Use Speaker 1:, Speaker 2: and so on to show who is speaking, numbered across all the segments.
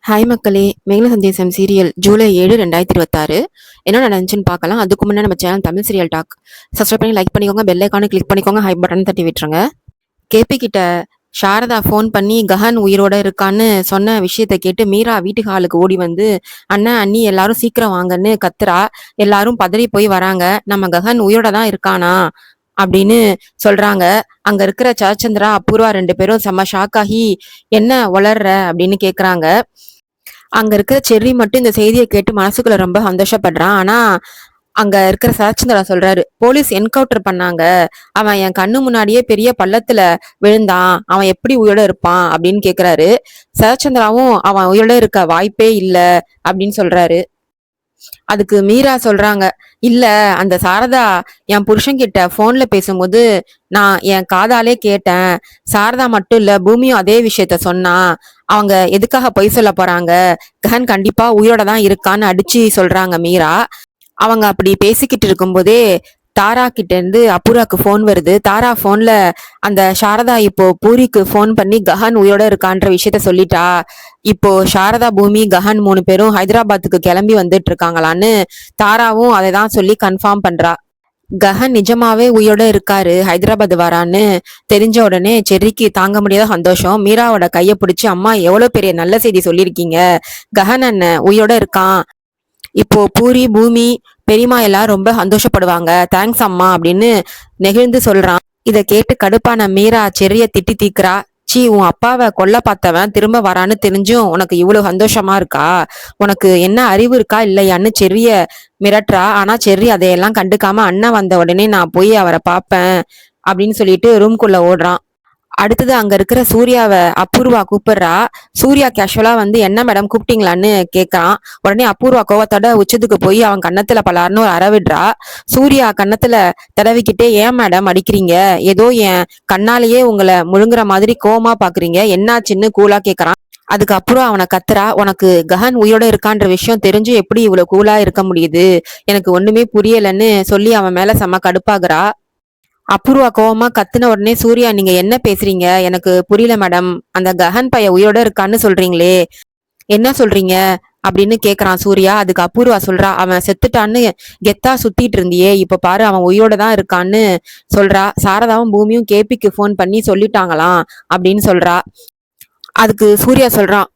Speaker 1: Hi மக்களே! மேல சந்தேசம் serial July 7, 2026 என்ன நடந்துச்சுன்னு பார்க்கலாம். அதுக்கு முன்னாடி நம்ம channel Tamil serial talk subscribe பண்ணி லைக் பண்ணிக்கோங்க. பெல் ஐகானை கிளிக் பண்ணிக்கோங்க. ஹை பட்டன் தட்டி விட்டுருங்க. கேபி கிட்ட சாரதா ஃபோன் பண்ணி கஹன் உயிரோட இருக்கான்னு சொன்ன விஷயத்த கேட்டு மீரா வீட்டுக்கு ஹாலுக்கு ஓடி வந்து, அண்ணன் அண்ணி எல்லாரும் சீக்கிரம் வாங்கன்னு கத்துறா. எல்லாரும் பதறி போய் வராங்க. நம்ம கஹன் உயிரோட தான் இருக்கானா அப்படின்னு சொல்றாங்க. அங்க இருக்கிற சரச்சந்திரா அபூர்வா 2 பேரும் செம்ம ஷாக் ஆகி என்ன வளர்ற அப்படின்னு கேக்குறாங்க. அங்க இருக்கிற செர்ரி மட்டும் இந்த செய்தியை கேட்டு மனசுக்குள்ள ரொம்ப சந்தோஷப்படுறான். ஆனா அங்க இருக்கிற சரச்சந்திரா சொல்றாரு, போலீஸ் என்கவுண்டர் பண்ணாங்க, அவன் என் கண்ணு முன்னாடியே பெரிய பள்ளத்துல விழுந்தான், அவன் எப்படி உயிரோட இருப்பான் அப்படின்னு கேக்குறாரு. சரச்சந்திராவும் அவன் உயிரோட இருக்க வாய்ப்பே இல்ல அப்படின்னு சொல்றாரு. அதுக்கு மீரா சொல்றாங்க, இல்ல அந்த சாரதா என் புருஷன்கிட்ட போன்ல பேசும்போது நான் என் காதாலே கேட்டேன். சாரதா மட்டும் இல்ல, பூமியும் அதே விஷயத்த சொன்னா. அவங்க எதுக்காக பொய் சொல்ல போறாங்க? கஹன் கண்டிப்பா உயிரோட தான் இருக்கான்னு அடிச்சு சொல்றாங்க மீரா. அவங்க அப்படி பேசிக்கிட்டு இருக்கும்போதே தாரா கிட்ட இருந்து அபூராக்கு போன் வருது. தாரா போன்ல அந்த சாரதா இப்போ பூரிக்கு போன் பண்ணி கஹன் உயிரோட இருக்கான்ற விஷயத்த சொல்லிட்டா. இப்போ சாரதா, பூமி, கஹன் 3 பேரும் ஹைதராபாத்துக்கு கிளம்பி வந்துட்டு இருக்காங்களான்னு தாராவும் அதை தான் சொல்லி கன்ஃபார்ம் பண்றா. கஹன் நிஜமாவே உயிரோட இருக்காரு, ஹைதராபாத் வரான்னு தெரிஞ்ச உடனே செர்ரிக்கு தாங்க முடியாத சந்தோஷம். மீராவோட கைய பிடிச்சு, அம்மா எவ்வளவு பெரிய நல்ல செய்தி சொல்லியிருக்கீங்க, கஹன் அண்ணன் உயிரோட இருக்கான், இப்போ பூரி, பூமி, பெரியம்மா எல்லாம் ரொம்ப சந்தோஷப்படுவாங்க, தேங்க்ஸ் அம்மா அப்படின்னு நெகிழ்ந்து சொல்றான். இத கேட்டு கடுப்பான மீரா செர்ரிய திட்டி தீக்குறா. சீ, உன் அப்பாவை கொல்ல பார்த்தவன் திரும்ப வரான்னு தெரிஞ்சும் உனக்கு இவ்வளவு சந்தோஷமா இருக்கா? உனக்கு என்ன அறிவு இருக்கா இல்லையான்னு செர்ரிய மிரட்டுறா. ஆனா செர்ரி அதையெல்லாம் கண்டுக்காம, அண்ணன் வந்த உடனே நான் போய் அவரை பார்ப்பேன் அப்படின்னு சொல்லிட்டு ரூம்குள்ள ஓடுறான். அடுத்தது அங்க இருக்கிற சூர்யாவை அபூர்வா கூப்பிடுறா. சூர்யா கேஷுவலா வந்து, என்ன மேடம் கூப்பிட்டீங்களான்னு கேட்கறான். உடனே அபூர்வா கோவத்தோட உச்சத்துக்கு போய் அவன் கன்னத்துல பலார்னு ஒரு விடுறா. சூர்யா கன்னத்துல தடவிக்கிட்டே, ஏன் மேடம் அடிக்கிறீங்க, ஏதோ என் கண்ணாலேயே உங்களை முழுங்குற மாதிரி கோவமா பாக்குறீங்க, என்னாச்சுன்னு கூலா கேக்குறான். அதுக்கப்புறம் அவனை கத்துறா, உனக்கு கஹன் உயிரோட இருக்கான்ற விஷயம் தெரிஞ்சு எப்படி இவ்வளவு கூலா இருக்க முடியுது, எனக்கு ஒண்ணுமே புரியலன்னு சொல்லி அவன் மேல செம்ம கடுப்பாகுறா. அபூர்வா கோவமா கத்துன உடனே சூர்யா, நீங்க என்ன பேசுறீங்க, எனக்கு புரியல மேடம், அந்த கஹன் பைய உயிரோட இருக்கான்னு சொல்றீங்களே, என்ன சொல்றீங்க அப்படின்னு கேக்குறான் சூர்யா. அதுக்கு அபூர்வா சொல்றா, அவன் செத்துட்டான்னு கெத்தா சுத்திட்டு இருந்தியே, இப்ப பாரு அவன் உயிரோட தான் இருக்கான்னு சொல்றா. சாரதாவும் பூமியும் கேபிக்கு போன் பண்ணி சொல்லிட்டாங்களாம் அப்படின்னு சொல்றா. அதுக்கு சூர்யா சொல்றான்,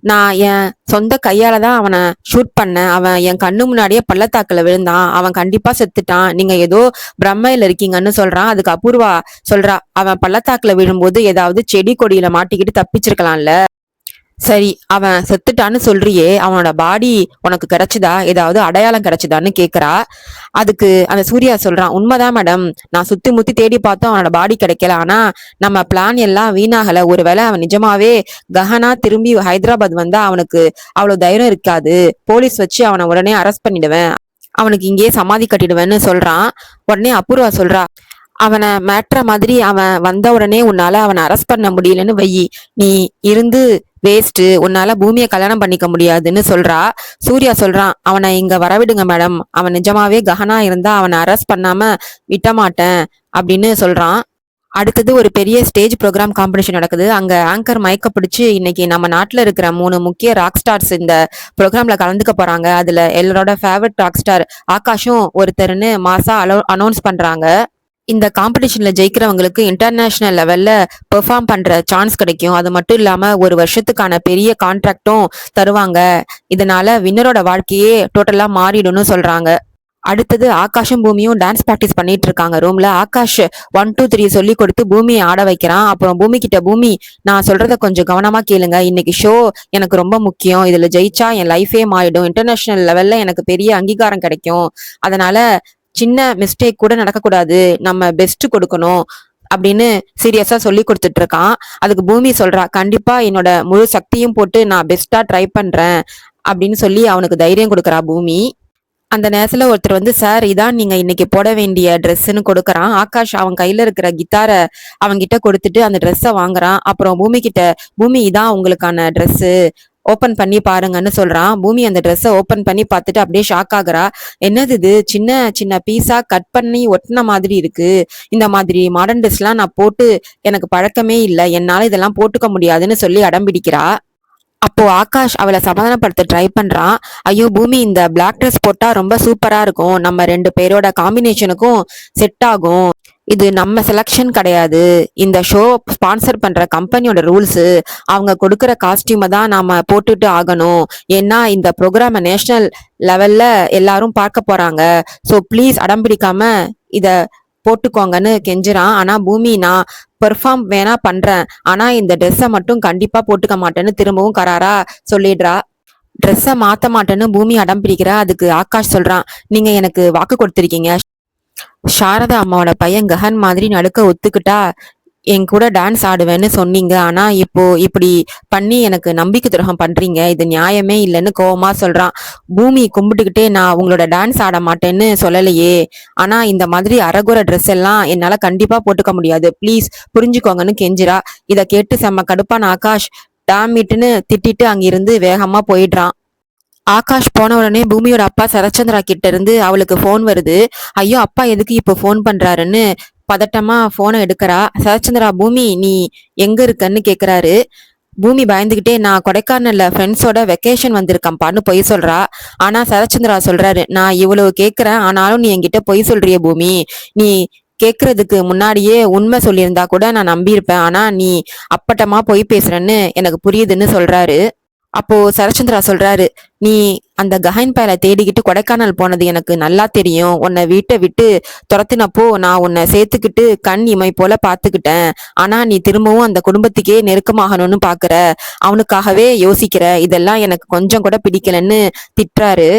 Speaker 1: நான் என் சொந்த கையால தான் அவனை ஷூட் பண்ணேன், அவன் என் கண்ணு முன்னாடியே பள்ளத்தாக்குல விழுந்தான், அவன் கண்டிப்பா செத்துட்டான், நீங்க ஏதோ பிரம்மையில இருக்கீங்கன்னு சொல்றான். அதுக்கு அபூர்வா சொல்றா, அவன் பள்ளத்தாக்குல விழும்போது ஏதாவது செடி கொடியில மாட்டிக்கிட்டு தப்பிச்சிருக்கலாம்ல, சரி அவன் செத்துட்டான்னு சொல்றியே, அவனோட பாடி உனக்கு கிடைச்சதா, ஏதாவது அடையாளம் கிடைச்சதான்னு கேக்குறா. அதுக்கு அந்த சூர்யா சொல்றான், உண்மைதான் மேடம், நான் சுத்தி முத்தி தேடி பார்த்தோம், அவனோட பாடி கிடைக்கல, ஆனா நம்ம பிளான் எல்லாம் வீணாகல, ஒருவேளை அவன் நிஜமாவே கஹனா திரும்பி ஹைதராபாத் வந்தா அவனுக்கு அவ்வளவு தைரியம் இருக்காது, போலீஸ் வச்சு அவனை உடனே அரெஸ்ட் பண்ணிடுவேன், அவனுக்கு இங்கேயே சமாதி கட்டிடுவேன்னு சொல்றான். உடனே அபூர்வா சொல்றா, அவனை மேட்ற மாதிரி அவன் வந்த உடனே உன்னால அவனை அரெஸ்ட் பண்ண முடியலன்னு வையி, நீ இருந்து வேஸ்ட், உன்னால பூமியை கல்யாணம் பண்ணிக்க முடியாதுன்னு சொல்றா. சூர்யா சொல்றான், அவனை இங்க வரவிடுங்க மேடம், அவன் நிஜமாவே கஹனா இருந்தா அவனை அரெஸ்ட் பண்ணாம விட்ட மாட்டேன் அப்படின்னு சொல்றான். அடுத்தது ஒரு பெரிய ஸ்டேஜ் ப்ரோக்ராம் காம்படிஷன் நடக்குது. அங்க ஆங்கர் மயக்க பிடிச்சு, இன்னைக்கு நம்ம நாட்டுல இருக்கிற 3 முக்கிய ராக் ஸ்டார்ஸ் இந்த ப்ரோக்ராம்ல கலந்துக்க போறாங்க, அதுல எல்லாரோட ஃபேவரட் ராக் ஸ்டார் ஆகாஷும் ஒருத்தர்னு மாசா அனௌன்ஸ் பண்றாங்க. இந்த காம்படிஷன்ல ஜெயிக்கிறவங்களுக்கு இன்டர்நேஷனல் லெவல்ல பெர்ஃபார்ம் பண்ற சான்ஸ் கிடைக்கும். அது மட்டும் இல்லாம 1 வருஷத்துக்கான பெரிய கான்ட்ராக்டும் தருவாங்க. இதனால வின்னரோட வாழ்க்கையே டோட்டலா மாறிடும்னு சொல்றாங்க. அடுத்தது ஆகாஷும் பூமியும் டான்ஸ் பிராக்டிஸ் பண்ணிட்டு இருக்காங்க ரூம்ல. ஆகாஷ் 1 2 3 சொல்லி கொடுத்து பூமியை ஆட வைக்கிறான். அப்புறம் பூமி கிட்ட, பூமி நான் சொல்றத கொஞ்சம் கவனமா கேளுங்க, இன்னைக்கு ஷோ எனக்கு ரொம்ப முக்கியம், இதுல ஜெயிச்சா என் லைஃபே மாறிடும், இன்டர்நேஷனல் லெவல்ல எனக்கு பெரிய அங்கீகாரம் கிடைக்கும், அதனால சின்ன மிஸ்டேக் கூட நடக்கக்கூடாது, நம்ம பெஸ்ட் கொடுக்கணும் அப்படின்னு சீரியஸா சொல்லி கொடுத்துட்டு இருக்கான். அதுக்கு பூமி சொல்றா, கண்டிப்பா என்னோட முழு சக்தியும் போட்டு நான் பெஸ்டா ட்ரை பண்றேன் அப்படின்னு சொல்லி அவனுக்கு தைரியம் கொடுக்குறா பூமி. அந்த நேரத்துல ஒருத்தர் வந்து, சார் இதான் நீங்க இன்னைக்கு போட வேண்டிய ட்ரெஸ்ன்னு கொடுக்குறான். ஆகாஷ் அவன் கையில இருக்கிற கிட்டார அவன்கிட்ட கொடுத்துட்டு அந்த ட்ரெஸ்ஸை வாங்குறான். அப்புறம் பூமி கிட்ட, பூமி இதான் உங்களுக்கான ட்ரெஸ், ஓபன் பண்ணி பாருங்கன்னு சொல்றான். பூமி அந்த ட்ரெஸ்ஸை ஓபன் பண்ணி பார்த்துட்டு அப்படியே ஷாக் ஆகுறா. என்னது இது, சின்ன சின்ன பீஸா கட் பண்ணி ஒட்டின மாதிரி இருக்கு, இந்த மாதிரி மாடர்ன் ட்ரெஸ் எல்லாம் நான் போட்டு எனக்கு பழக்கமே இல்லை, என்னால இதெல்லாம் போட்டுக்க முடியாதுன்னு சொல்லி அடம் பிடிக்கிறா. அப்போ ஆகாஷ் அவளை சமாதானப்படுத்த ட்ரை பண்றான். ஐயோ பூமி, இந்த பிளாக் ட்ரெஸ் போட்டா ரொம்ப சூப்பரா இருக்கும், நம்ம 2 பேரோட காம்பினேஷனுக்கும் செட் ஆகும், இது நம்ம செலக்ஷன் கிடையாது, இந்த ஷோ ஸ்பான்சர் பண்ற கம்பெனியோட ரூல்ஸ், அவங்க கொடுக்கற காஸ்டியூமை தான் நாம போட்டுட்டு ஆகணும், ஏன்னா இந்த ப்ரோக்ராம நேஷனல் லெவல்ல எல்லாரும் பார்க்க போறாங்க, ஸோ ப்ளீஸ் அடம் பிடிக்காம இத போட்டுக்கோங்கன்னு கெஞ்சுறான். ஆனா பூமி, நான் பெர்ஃபார்ம் வேணா பண்றேன், ஆனா இந்த ட்ரெஸ்ஸை மட்டும் கண்டிப்பா போட்டுக்க மாட்டேன்னு திரும்பவும் கராரா சொல்லிடுறா. ட்ரெஸ்ஸை மாத்த மாட்டேன்னு பூமி அடம் பிடிக்கிறா. அதுக்கு ஆகாஷ் சொல்றான், நீங்க எனக்கு வாக்கு கொடுத்திருக்கீங்க, சாரதா அம்மாவோட பையன் கஹன் மாதிரி நடுக்க ஒத்துக்கிட்டா என் கூட டான்ஸ் ஆடுவேன்னு சொன்னீங்க, ஆனா இப்போ இப்படி பண்ணி எனக்கு நம்பிக்கை துரோகம் பண்றீங்க, இது நியாயமே இல்லைன்னு கோவமா சொல்றான். பூமி கும்பிட்டுக்கிட்டே, நான் உங்களோட டான்ஸ் ஆட மாட்டேன்னு சொல்லலையே, ஆனா இந்த மாதிரி அரகுர ட்ரெஸ் எல்லாம் என்னால கண்டிப்பா போட்டுக்க முடியாது, ப்ளீஸ் புரிஞ்சுக்கோங்கன்னு கெஞ்சிரா. இதை கேட்டு செம்ம கடுப்பான ஆகாஷ் டாமிட்டுன்னு திட்டிட்டு அங்கிருந்து வேகமா போயிடுறான். ஆகாஷ் போன உடனே பூமியோட அப்பா சரச்சந்திரா கிட்ட இருந்து அவளுக்கு போன் வருது. ஐயோ, அப்பா எதுக்கு இப்போ போன் பண்றாருன்னு பதட்டமா போனை எடுக்கிறா. சரச்சந்திரா, பூமி நீ எங்க இருக்கன்னு கேக்குறாரு. பூமி பயந்துகிட்டே, நான் கொடைக்கானல்ல ஃப்ரெண்ட்ஸோட வெக்கேஷன் வந்திருக்கேன்ப்பான்னு பொய் சொல்றா. ஆனா சரச்சந்திரா சொல்றாரு, நான் இவ்வளவு கேக்குறேன், ஆனாலும் நீ என்கிட்ட பொய் சொல்றிய பூமி, நீ கேக்குறதுக்கு முன்னாடியே உண்மை சொல்லியிருந்தா கூட நான் நம்பியிருப்பேன், ஆனா நீ அப்பட்டமா பொய் பேசுறன்னு எனக்கு புரியுதுன்னு சொல்றாரு. அப்போ சரச்சந்திரா சொல்றாரு, நீ அந்த கஹன் பயலை தேடிக்கிட்டு கொடைக்கானல் போனது எனக்கு நல்லா தெரியும், உன்னை வீட்டை விட்டு துரத்தினப்போ நான் உன்னை சேர்த்துக்கிட்டு கண் இமை போல பாத்துக்கிட்டேன், ஆனா நீ திரும்பவும் அந்த குடும்பத்துக்கே நெருக்கமாகணும்னு பாக்குற, அவனுக்காகவே யோசிக்கிற, இதெல்லாம் எனக்கு கொஞ்சம் கூட பிடிக்கலன்னு திட்டுறாரு.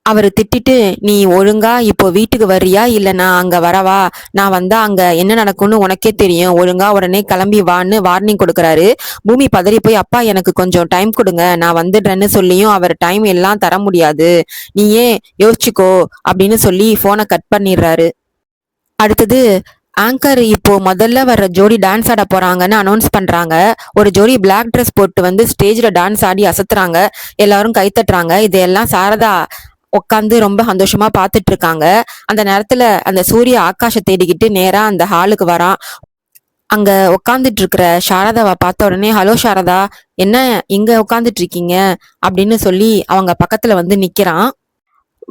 Speaker 1: அவரு திட்டிட்டு, நீ ஒழுங்கா இப்போ வீட்டுக்கு வர்றியா இல்ல நான் அங்க வரவா, நான் வந்தா அங்க என்ன நடக்கும்னு உனக்கே தெரியும், ஒழுங்கா உடனே கிளம்பி வான்னு வார்னிங் கொடுக்கறாரு. பூமி பதறி போய், அப்பா எனக்கு கொஞ்சம் டைம் கொடுங்க, நான் வந்துடுறேன்னு சொல்லியும் அவர் டைம் எல்லாம் தர முடியாது, நீயே யோசிச்சுக்கோ அப்படின்னு சொல்லி போனை கட் பண்ணிடுறாரு. அடுத்தது ஆங்கர் இப்போ முதல்ல வர்ற ஜோடி டான்ஸ் ஆட போறாங்கன்னு அனௌன்ஸ் பண்றாங்க. ஒரு ஜோடி பிளாக் ட்ரெஸ் போட்டு வந்து ஸ்டேஜ்ல டான்ஸ் ஆடி அசத்துறாங்க, எல்லாரும் கைத்தட்டுறாங்க. இதையெல்லாம் சாரதா உட்காந்து ரொம்ப சந்தோஷமா பாத்துட்டு இருக்காங்க. அந்த நேரத்துல அந்த சூரிய ஆகாஷ தேடிக்கிட்டு நேரா அந்த ஹாலுக்கு வரான். அங்க உட்காந்துட்டு இருக்கிற சாரதாவை பார்த்த உடனே, ஹலோ சாரதா, என்ன இங்க உட்காந்துட்டு இருக்கீங்க அப்படின்னு சொல்லி அவங்க பக்கத்துல வந்து நிக்கிறான்.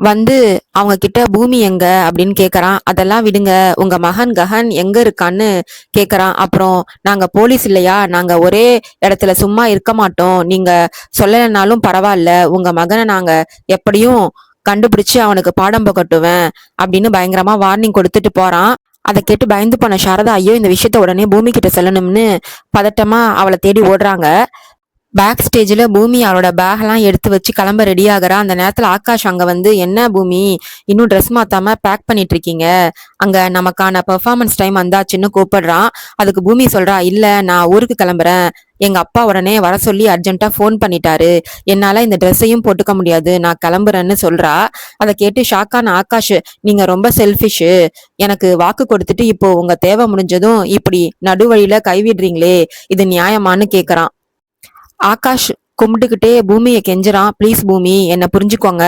Speaker 1: வந்து அவங்க கிட்ட பூமி எங்க அப்படின்னு கேக்குறான். அதெல்லாம் விடுங்க, உங்க மகன் கஹன் எங்க இருக்கான்னு கேக்குறான். அப்புறம், நாங்க போலீஸ் இல்லையா, நாங்க ஒரே இடத்துல சும்மா இருக்க மாட்டோம், நீங்க சொல்லலைனாலும் பரவாயில்ல, உங்க மகனை நாங்க எப்படியும் கண்டுபிடிச்சு அவனுக்கு பாடம் புகட்டுவேன் அப்படின்னு பயங்கரமா வார்னிங் கொடுத்துட்டு போறான். அதை கேட்டு பயந்து போன சாரதா, ஐயோ இந்த விஷயத்த உடனே பூமி கிட்ட சொல்லணும்னு பதட்டமா அவளை தேடி ஓடுறாங்க. பேக் ஸ்டேஜில் பூமி அவளோட பேக்லாம் எடுத்து வச்சு கிளம்ப ரெடி ஆகுறா. அந்த நேரத்தில் ஆகாஷ் அங்கே வந்து, என்ன பூமி இன்னும் ட்ரெஸ் மாத்தாம பேக் பண்ணிட்டு இருக்கீங்க, அங்கே நமக்கான பெர்ஃபார்மன்ஸ் டைம் வந்தாச்சுன்னு கூப்பிடுறான். அதுக்கு பூமி சொல்றா, இல்லை நான் ஊருக்கு கிளம்புறேன், எங்க அப்பா உடனே வர சொல்லி அர்ஜென்ட்டா ஃபோன் பண்ணிட்டாரு, என்னால இந்த ட்ரெஸ்ஸையும் போட்டுக்க முடியாது, நான் கிளம்புறேன்னு சொல்றா. அதை கேட்டு ஷாக்கான ஆகாஷ், நீங்க ரொம்ப செல்ஃபிஷு, எனக்கு வாக்கு கொடுத்துட்டு இப்போ உங்க தேவை முடிஞ்சதும் இப்படி நடுவழியில கைவிடுறீங்களே, இது நியாயமான்னு கேக்குறான். ஆகாஷ் கும்பிட்டுக்கிட்டே பூமியை கெஞ்சுறான், ப்ளீஸ் பூமி என்னை புரிஞ்சுக்கோங்க,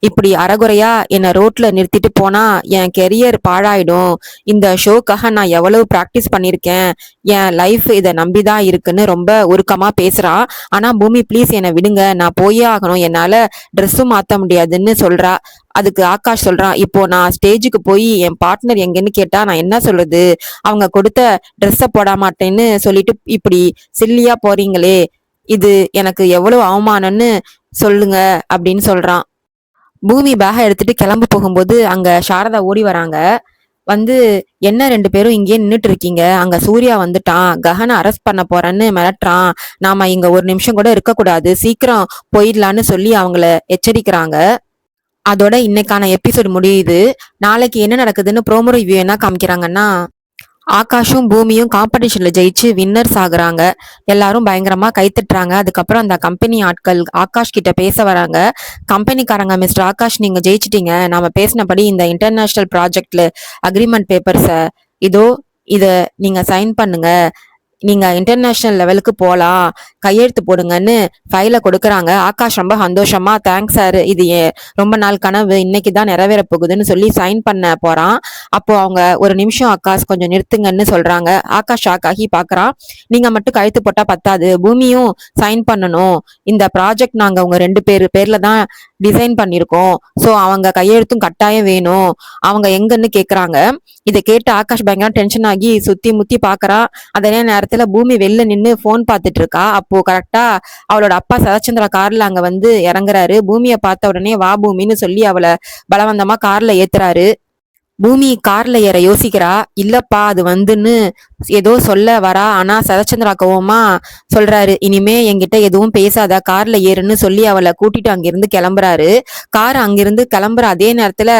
Speaker 1: இப்படி அறகுறையா என்னை ரோட்ல நிறுத்திட்டு போனா என் கெரியர் பாழாயிடும், இந்த ஷோக்காக நான் எவ்வளவு ப்ராக்டிஸ் பண்ணியிருக்கேன், என் லைஃப் இதை நம்பிதான் இருக்குன்னு ரொம்ப உருக்கமா பேசுறான். ஆனா பூமி ப்ளீஸ் என்னை விடுங்க, நான் போயே ஆகணும், என்னால ட்ரெஸ்ஸும் மாத்த முடியாதுன்னு சொல்றா. அதுக்கு ஆகாஷ் சொல்றான், இப்போ நான் ஸ்டேஜுக்கு போய் என் பார்ட்னர் எங்கன்னு கேட்டா நான் என்ன சொல்றது, அவங்க கொடுத்த ட்ரெஸ்ஸை போட மாட்டேன்னு சொல்லிட்டு இப்படி சில்லியா போறீங்களே, இது எனக்கு எவ்வளவு அவமானம்னு சொல்லுங்க அப்படின்னு சொல்றான். பூமி பேக எடுத்துட்டு கிளம்பு போகும்போது அங்க சாரதா ஓடி வராங்க. வந்து, என்ன 2 பேரும் இங்கே நின்றுட்டு இருக்கீங்க, அங்க சூர்யா வந்துட்டான், கஹனை அரெஸ்ட் பண்ண போறேன்னு மிரட்டுறான், நாம இங்க ஒரு நிமிஷம் கூட இருக்கக்கூடாது, சீக்கிரம் போயிடலான்னு சொல்லி அவங்கள எச்சரிக்கிறாங்க. அதோட இன்னைக்கான எபிசோட் முடியுது. நாளைக்கு என்ன நடக்குதுன்னு ப்ரோமோ ரிவ்யூ என்ன காமிக்கிறாங்கன்னா, ஆகாஷும் பூமியும் காம்படிஷன்ல ஜெயிச்சு வின்னர்ஸ் ஆகுறாங்க. எல்லாரும் பயங்கரமா கைத்தட்டுறாங்க. அதுக்கப்புறம் அந்த கம்பெனி ஆட்கள் ஆகாஷ் கிட்ட பேச வராங்க. கம்பெனிக்காரங்க, மிஸ்டர் ஆகாஷ் நீங்க ஜெயிச்சிட்டீங்க, நாம பேசினபடி இந்த இன்டர்நேஷனல் ப்ராஜெக்ட்ல அக்ரிமெண்ட் பேப்பர்ஸ இதோ, இத நீங்க சைன் பண்ணுங்க, நீங்க இன்டர்நேஷனல் லெவலுக்கு போலாம், கையெழுத்து போடுங்கன்னு ஃபைல கொடுக்குறாங்க. ஆகாஷ் ரொம்ப சந்தோஷமா தேங்க்ஸ் சார், இது ரொம்ப நாள் கனவு இன்னைக்கு தான் நிறைவேற போகுதுன்னு சொல்லி சைன் பண்ண போறான். அப்போ அவங்க ஒரு நிமிஷம் ஆகாஷ் கொஞ்சம் நிறுத்துங்கன்னு சொல்றாங்க. ஆகாஷ் ஷாக் ஆகி பாக்குறான். நீங்க மட்டும் கழுத்து போட்டா பத்தாது, பூமியும் சைன் பண்ணணும். இந்த ப்ராஜெக்ட் நாங்க உங்க 2 பேர்ல தான் டிசைன் பண்ணிருக்கோம். சோ அவங்க கையெழுத்தும் கட்டாயம் வேணும். அவங்க எங்கன்னு கேக்குறாங்க. இதை கேட்டு ஆகாஷ் பயங்கர டென்ஷன் ஆகி சுத்தி முத்தி பாக்குறான். அதே நேரத்துல பூமி வெளில நின்னு போன் பாத்துட்டு இருக்கா. அப்போ கரெக்டா அவளோட அப்பா சரச்சந்திரா கார்ல அங்க வந்து இறங்குறாரு. பூமியை பார்த்த உடனே வா பூமின்னு சொல்லி அவளை பலவந்தமா கார்ல ஏத்துறாரு. பூமி கார்ல ஏற யோசிக்கிறா. இல்லப்பா அது வந்துன்னு ஏதோ சொல்ல வரா. ஆனா சரச்சந்திரா கோவமா சொல்றாரு, இனிமே என்கிட்ட எதுவும் பேசாத, கார்ல ஏறுன்னு சொல்லி அவளை கூட்டிட்டு அங்கிருந்து கிளம்புறாரு. கார் அங்கிருந்து கிளம்புற அதே நேரத்துல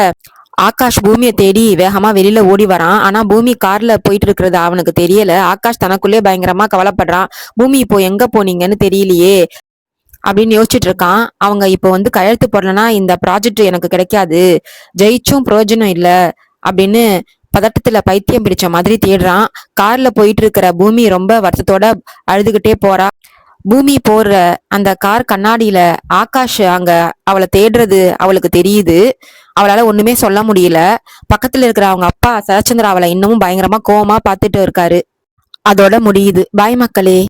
Speaker 1: ஆகாஷ் பூமியை தேடி வேகமா வெளியில ஓடி வரான். ஆனா பூமி கார்ல போயிட்டு இருக்கிறது அவனுக்கு தெரியல. ஆகாஷ் தனக்குள்ளே பயங்கரமா கவலைப்படுறான். பூமி இப்போ எங்க போனீங்கன்னு தெரியலையே அப்படின்னு யோசிச்சுட்டு இருக்கான். அவங்க இப்போ வந்து கையெழுத்து போடலன்னா இந்த ப்ராஜெக்ட் எனக்கு கிடைக்காது, ஜெயிச்சும் பிரயோஜனம் இல்ல அப்படின்னு பதட்டத்துல பைத்தியம் பிடிச்ச மாதிரி தேடுறான். கார்ல போயிட்டு இருக்கிற பூமி ரொம்ப வருத்தத்தோட அழுதுகிட்டே போறா. பூமி போற அந்த கார் கண்ணாடியில ஆகாஷ் அங்க அவளை தேடுறது அவளுக்கு தெரியுது. அவளால ஒண்ணுமே சொல்ல முடியல. பக்கத்துல இருக்கிற அவங்க அப்பா சரச்சந்திரா அவளை இன்னமும் பயங்கரமா கோவமா பாத்துட்டு இருக்காரு. அதோட முடியுது. பாய் மக்களே.